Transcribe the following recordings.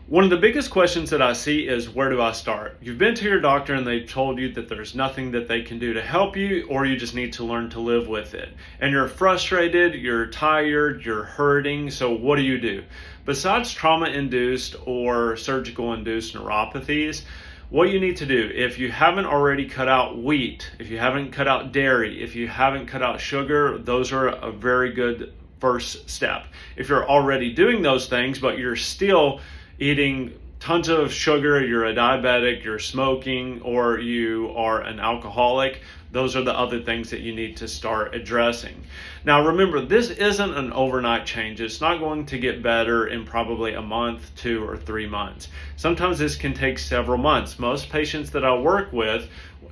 One of the biggest questions that I see is, where do I start? You've been to your doctor and they've told you that there's nothing that they can do to help you, or you just need to learn to live with it. And you're frustrated, you're tired, you're hurting, so what do you do? Besides trauma-induced or surgical-induced neuropathies, what you need to do, if you haven't already cut out wheat, if you haven't cut out dairy, if you haven't cut out sugar, those are a very good first step. If you're already doing those things, but you're still eating tons of sugar, you're a diabetic, you're smoking, or you are an alcoholic, those are the other things that you need to start addressing. Now remember, this isn't an overnight change. It's not going to get better in probably a month, 2 or 3 months. Sometimes this can take several months. Most patients that I work with,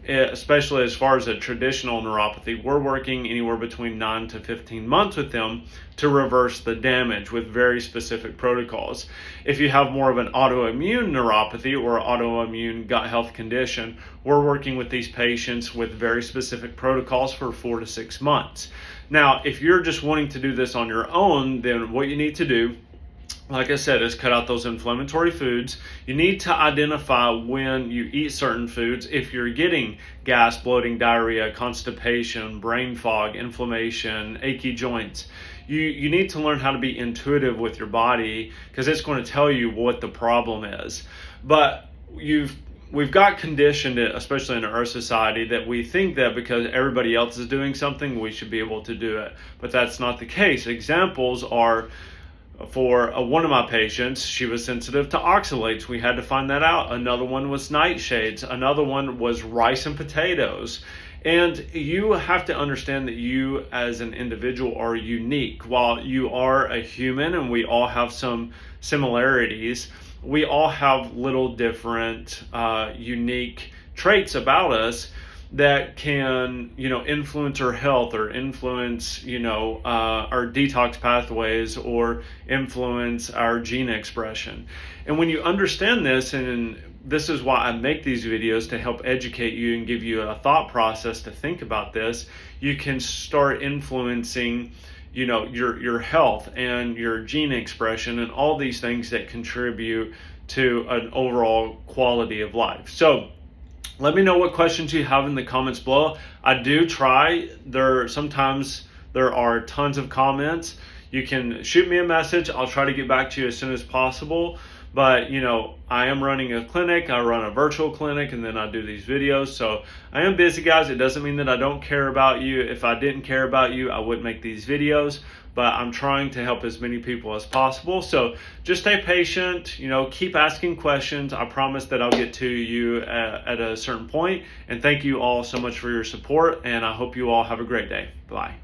especially as far as a traditional neuropathy, we're working anywhere between 9 to 15 months with them to reverse the damage with very specific protocols. If you have more of an autoimmune neuropathy or autoimmune gut health condition, we're working with these patients with very specific protocols for 4 to 6 months. Now, if you're just wanting to do this on your own, then what you need to do, like I said, is cut out those inflammatory foods. You need to identify when you eat certain foods if you're getting gas, bloating, diarrhea, constipation, brain fog, inflammation, achy joints. You need to learn how to be intuitive with your body, because it's going to tell you what the problem is. But we've got conditioned, especially in our society, that we think that because everybody else is doing something, we should be able to do it. But that's not the case. Examples are, for one of my patients, she was sensitive to oxalates. We had to find that out. Another one was nightshades. Another one was rice and potatoes. And you have to understand that you as an individual are unique. While you are a human and we all have some similarities, we all have little different unique traits about us that can, influence our health or influence, our detox pathways or influence our gene expression. And when you understand this, and this is why I make these videos, to help educate you and give you a thought process to think about this, you can start influencing your health and your gene expression and all these things that contribute to an overall quality of life. So let me know what questions you have in the comments below. I do try. Sometimes there are tons of comments. You can shoot me a message. I'll try to get back to you as soon as possible. But, I am running a clinic. I run a virtual clinic, and then I do these videos. So I am busy, guys. It doesn't mean that I don't care about you. If I didn't care about you, I wouldn't make these videos. But I'm trying to help as many people as possible. So just stay patient, keep asking questions. I promise that I'll get to you at a certain point. And thank you all so much for your support. And I hope you all have a great day. Bye.